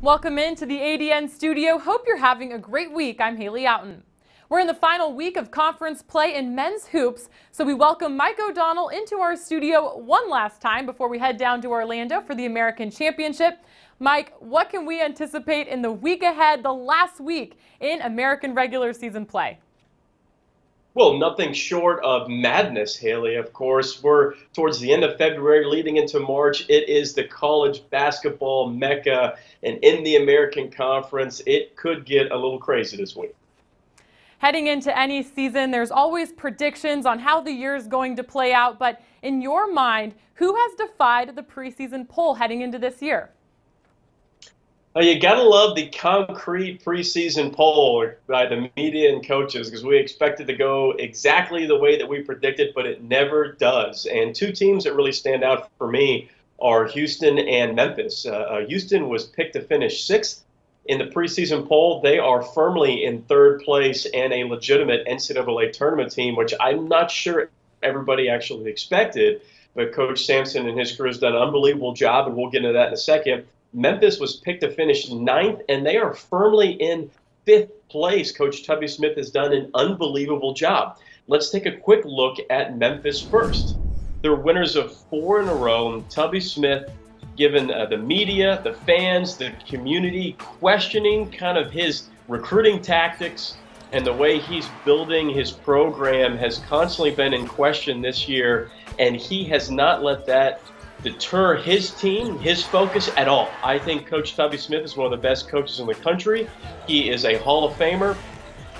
Welcome into the ADN studio. Hope you're having a great week. I'm Hali Oughton. We're in the final week of conference play in men's hoops, so we welcome Mike O'Donnell into our studio one last time before we head down to Orlando for the American Championship. Mike, what can we anticipate in the week ahead, the last week in American regular season play? Well, nothing short of madness, Haley. Of course, we're towards the end of February, leading into March. It is the college basketball mecca, and in the American Conference, it could get a little crazy this week. Heading into any season, there's always predictions on how the year is going to play out, but in your mind, who has defied the preseason poll heading into this year? You gotta love the concrete preseason poll by the media and coaches, because we expect it to go exactly the way that we predicted, but it never does. And two teams that really stand out for me are Houston and Memphis. Houston was picked to finish 6th in the preseason poll. They are firmly in 3rd place and a legitimate NCAA tournament team, which I'm not sure everybody actually expected. But Coach Sampson and his crew has done an unbelievable job, and we'll get into that in a second. Memphis was picked to finish 9th, and they are firmly in 5th place. Coach Tubby Smith has done an unbelievable job. Let's take a quick look at Memphis first. They're winners of 4 in a row, and Tubby Smith, given the media, the fans, the community questioning kind of his recruiting tactics and the way he's building his program, has constantly been in question this year, and he has not let that deter his team, his focus at all. I think Coach Tubby Smith is one of the best coaches in the country. He is a Hall of Famer,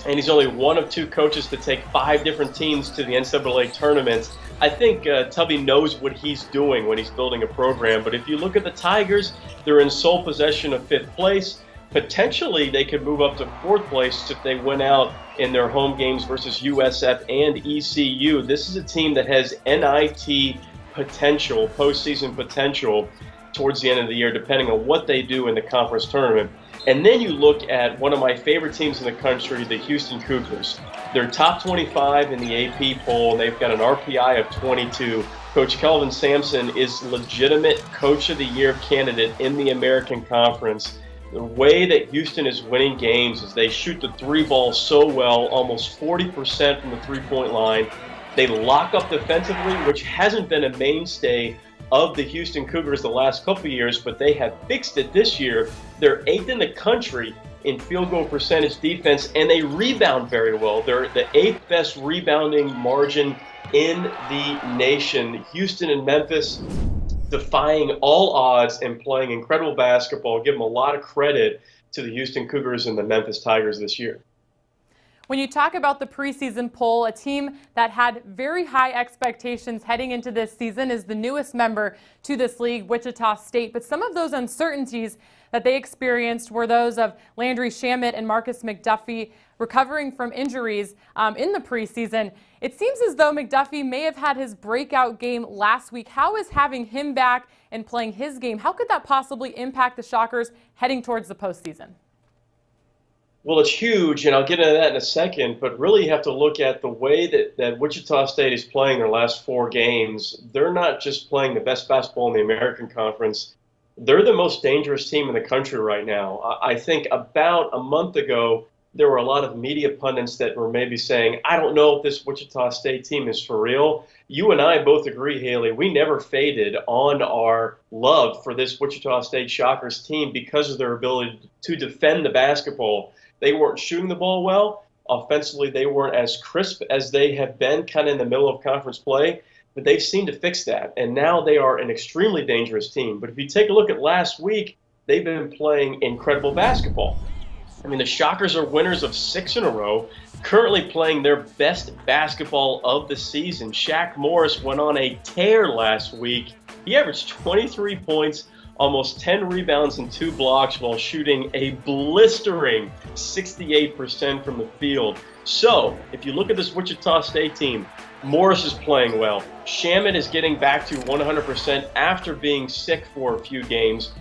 and he's only one of 2 coaches to take 5 different teams to the NCAA tournament. I think Tubby knows what he's doing when he's building a program, but if you look at the Tigers, they're in sole possession of 5th place. Potentially, they could move up to 4th place if they win out in their home games versus USF and ECU. This is a team that has NIT potential, postseason potential towards the end of the year, depending on what they do in the conference tournament. And then you look at one of my favorite teams in the country, the Houston Cougars. They're top 25 in the AP poll, and they've got an RPI of 22. Coach Kelvin Sampson is legitimate Coach of the Year candidate in the American Conference. The way that Houston is winning games is they shoot the 3 ball so well, almost 40% from the 3-point line. They lock up defensively, which hasn't been a mainstay of the Houston Cougars the last couple of years, but they have fixed it this year. They're 8th in the country in field goal percentage defense, and they rebound very well. They're the 8th best rebounding margin in the nation. Houston and Memphis defying all odds and playing incredible basketball. Give them a lot of credit to the Houston Cougars and the Memphis Tigers this year. When you talk about the preseason poll, a team that had very high expectations heading into this season is the newest member to this league, Wichita State. But some of those uncertainties that they experienced were those of Landry Shamet and Marcus McDuffie recovering from injuries in the preseason. It seems as though McDuffie may have had his breakout game last week. How is having him back and playing his game, how could that possibly impact the Shockers heading towards the postseason? Well, it's huge, and I'll get into that in a second, but really you have to look at the way that Wichita State is playing their last 4 games. They're not just playing the best basketball in the American Conference. They're the most dangerous team in the country right now. I think about a month ago, there were a lot of media pundits that were maybe saying, I don't know if this Wichita State team is for real. You and I both agree, Haley, we never faded on our love for this Wichita State Shockers team because of their ability to defend the basketball. They weren't shooting the ball well. Offensively, they weren't as crisp as they have been kind of in the middle of conference play, but they've seemed to fix that, and now they are an extremely dangerous team. But if you take a look at last week, they've been playing incredible basketball. I mean, the Shockers are winners of 6 in a row, currently playing their best basketball of the season. Shaq Morris went on a tear last week. He averaged 23 points, almost 10 rebounds and 2 blocks while shooting a blistering 68% from the field. So, if you look at this Wichita State team, Morris is playing well. Shamet is getting back to 100% after being sick for a few games.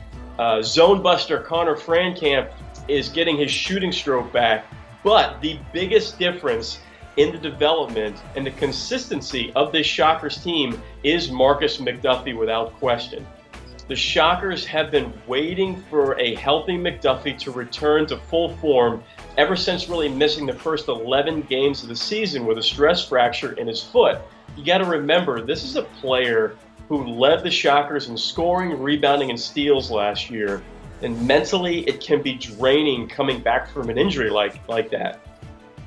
Zone buster Connor Frankamp is getting his shooting stroke back. But the biggest difference in the development and the consistency of this Shockers team is Marcus McDuffie, without question. The Shockers have been waiting for a healthy McDuffie to return to full form ever since really missing the first 11 games of the season with a stress fracture in his foot. You got to remember, this is a player who led the Shockers in scoring, rebounding, and steals last year. And mentally, it can be draining coming back from an injury like that.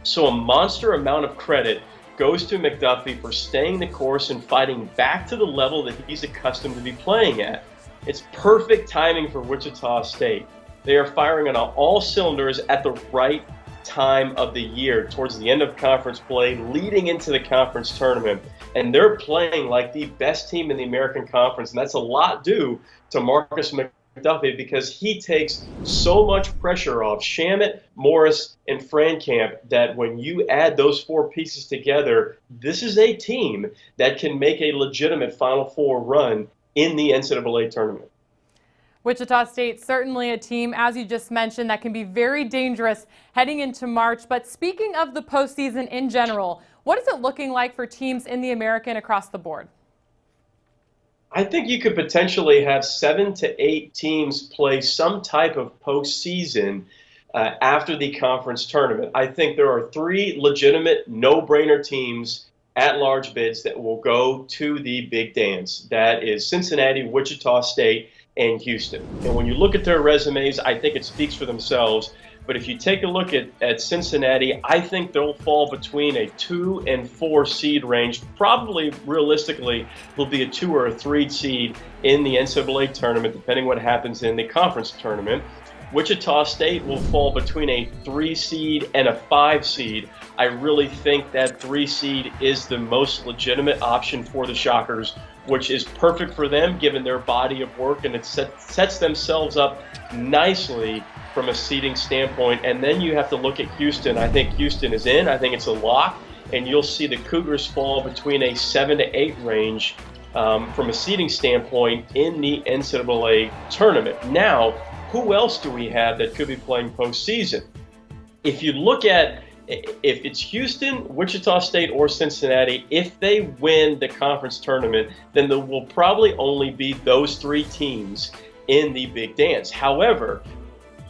So a monster amount of credit goes to McDuffie for staying the course and fighting back to the level that he's accustomed to be playing at. It's perfect timing for Wichita State. They are firing on all cylinders at the right time of the year, towards the end of conference play, leading into the conference tournament. And they're playing like the best team in the American Conference, and that's a lot due to Marcus McDuffie, because he takes so much pressure off Shamet, Morris, and Frankamp that when you add those four pieces together, this is a team that can make a legitimate Final Four run in the NCAA tournament. Wichita State, certainly a team, as you just mentioned, that can be very dangerous heading into March. But speaking of the postseason in general, what is it looking like for teams in the American across the board? I think you could potentially have 7 to 8 teams play some type of postseason after the conference tournament. I think there are 3 legitimate no-brainer teams at large bids that will go to the big dance. That is Cincinnati, Wichita State, and Houston. And when you look at their resumes, I think it speaks for themselves. But if you take a look at Cincinnati, I think they'll fall between a 2 and 4 seed range. Probably, realistically, will be a 2 or a 3 seed in the NCAA tournament, depending what happens in the conference tournament. Wichita State will fall between a 3 seed and a 5 seed. I really think that 3 seed is the most legitimate option for the Shockers, which is perfect for them given their body of work, and it sets themselves up nicely from a seeding standpoint. And then you have to look at Houston. I think Houston is in. I think it's a lock, and you'll see the Cougars fall between a 7 to 8 range from a seeding standpoint in the NCAA tournament. Now, who else do we have that could be playing postseason? If you look at, if it's Houston, Wichita State, or Cincinnati, if they win the conference tournament, then there will probably only be those 3 teams in the big dance. However,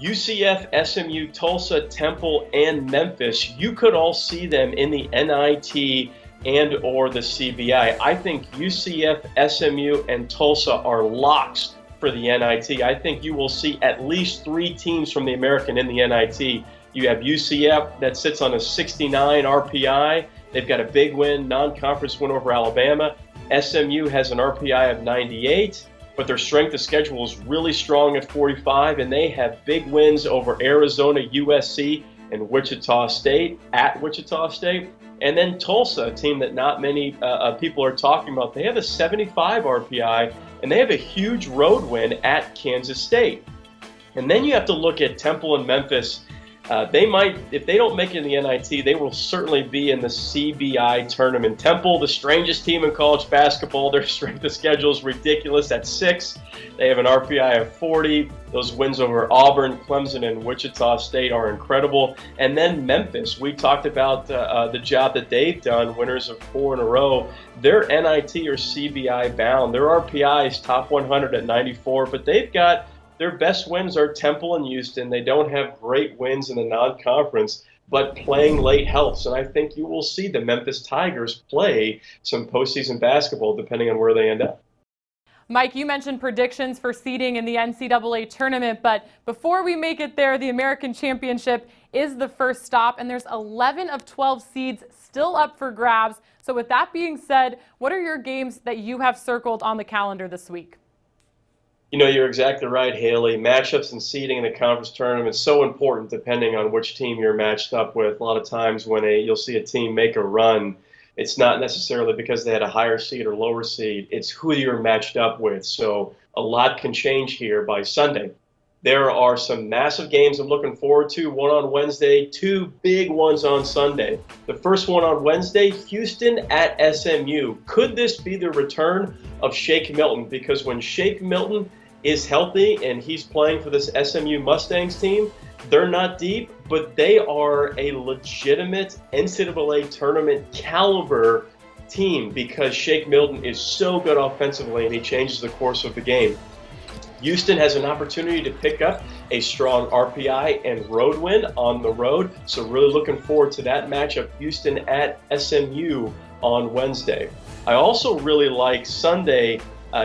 UCF, SMU, Tulsa, Temple, and Memphis, you could all see them in the NIT and or the CBI. I think UCF, SMU, and Tulsa are locks for the NIT. I think you will see at least 3 teams from the American in the NIT. You have UCF that sits on a 69 RPI. They've got a big win, non-conference win over Alabama. SMU has an RPI of 98, but their strength of schedule is really strong at 45, and they have big wins over Arizona, USC, and Wichita State at Wichita State. And then Tulsa, a team that not many people are talking about, they have a 75 RPI, and they have a huge road win at Kansas State. And then you have to look at Temple and Memphis. They might, if they don't make it in the NIT, they will certainly be in the CBI tournament. Temple, the strangest team in college basketball, their strength of schedule is ridiculous at 6. They have an RPI of 40. Those wins over Auburn, Clemson, and Wichita State are incredible. And then Memphis, we talked about the job that they've done, winners of 4 in a row. They're NIT or CBI bound. Their RPI is top 100 at 94, but they've got their best wins are Temple and Houston. They don't have great wins in the non-conference, but playing late helps. And I think you will see the Memphis Tigers play some postseason basketball depending on where they end up. Mike, you mentioned predictions for seeding in the NCAA tournament, but before we make it there, the American Championship is the first stop, and there's 11 of 12 seeds still up for grabs. So with that being said, what are your games that you have circled on the calendar this week? You know, you're exactly right, Haley. Matchups and seeding in the conference tournament is so important depending on which team you're matched up with. A lot of times when you'll see a team make a run, it's not necessarily because they had a higher seed or lower seed. It's who you're matched up with. So a lot can change here by Sunday. There are some massive games I'm looking forward to, one on Wednesday, 2 big ones on Sunday. The first one on Wednesday, Houston at SMU. Could this be the return of Shake Milton? Because when Shake Milton is healthy and he's playing for this SMU Mustangs team, they're not deep, but they are a legitimate NCAA tournament caliber team because Shake Milton is so good offensively and he changes the course of the game. Houston has an opportunity to pick up a strong RPI and road win on the road. So really looking forward to that matchup, Houston at SMU on Wednesday. I also really like Sunday,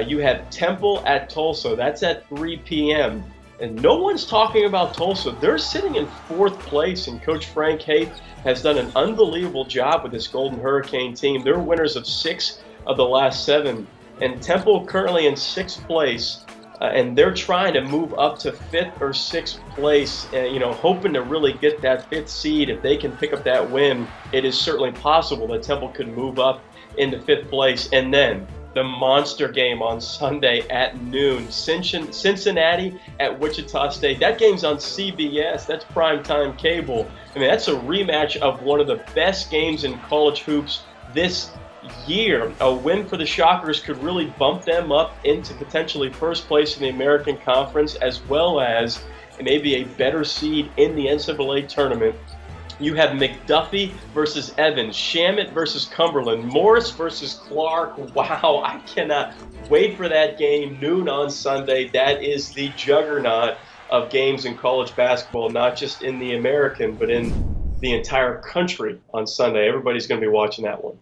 you have Temple at Tulsa. That's at 3 p.m. And no one's talking about Tulsa. They're sitting in 4th place, and Coach Frank Haith has done an unbelievable job with this Golden Hurricane team. They're winners of 6 of the last 7. And Temple currently in 6th place. And they're trying to move up to 5th or 6th place, hoping to really get that 5th seed. If they can pick up that win, it is certainly possible that Temple could move up into 5th place. And then the monster game on Sunday at noon, Cincinnati at Wichita State. That game's on CBS. That's primetime cable. I mean, that's a rematch of one of the best games in college hoops this year. A win for the Shockers could really bump them up into potentially 1st place in the American Conference, as well as maybe a better seed in the NCAA tournament. You have McDuffie versus Evans, Shamet versus Cumberland, Morris versus Clark. Wow, I cannot wait for that game, noon on Sunday. That is the juggernaut of games in college basketball, not just in the American, but in the entire country on Sunday. Everybody's going to be watching that one.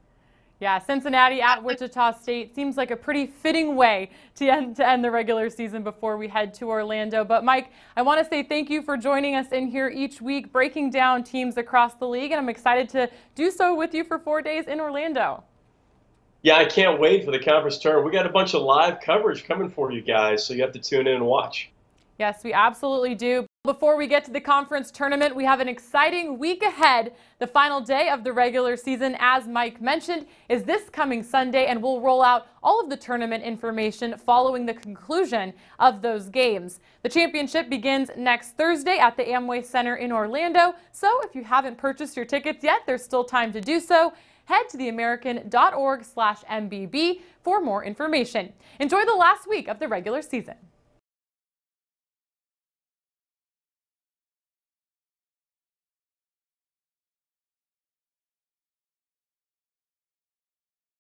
Yeah, Cincinnati at Wichita State seems like a pretty fitting way to end the regular season before we head to Orlando. But Mike, I want to say thank you for joining us in here each week, breaking down teams across the league, and I'm excited to do so with you for 4 days in Orlando. Yeah, I can't wait for the conference tournament. We got a bunch of live coverage coming for you guys, so you have to tune in and watch. Yes, we absolutely do. Before we get to the conference tournament, we have an exciting week ahead. The final day of the regular season, as Mike mentioned, is this coming Sunday, and we'll roll out all of the tournament information following the conclusion of those games. The championship begins next Thursday at the Amway Center in Orlando, so if you haven't purchased your tickets yet, there's still time to do so. Head to theamerican.org/MBB for more information. Enjoy the last week of the regular season.